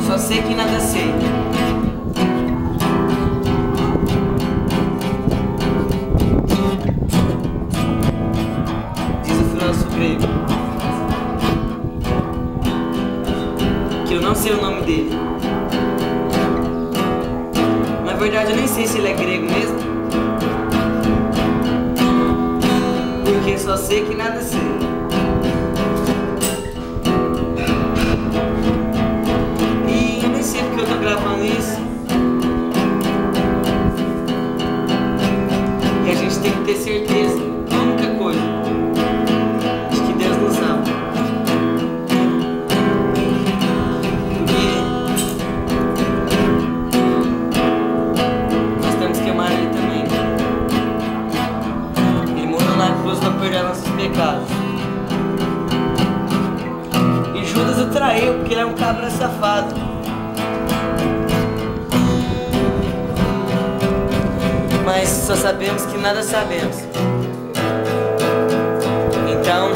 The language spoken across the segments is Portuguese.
Só sei que nada sei. Diz o filósofo grego que eu não sei o nome dele. Na verdade, eu nem sei se ele é grego mesmo, porque só sei que nada sei. E eu nem sei porque eu tô gravando isso. E a gente tem que ter certeza da única coisa, de que Deus nos ama. Porque nós temos que amar Ele também. Ele morreu na cruz para perdoar nossos pecados. E Judas o traiu porque ele é um cabra safado. Mas só sabemos que nada sabemos. Então,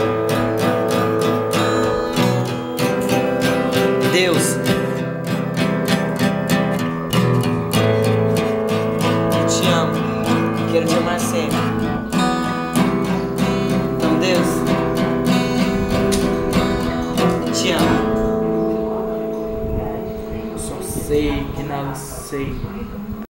Deus, eu te amo e quero te amar sempre. Então, Deus, te amo. Só sei que nada sei.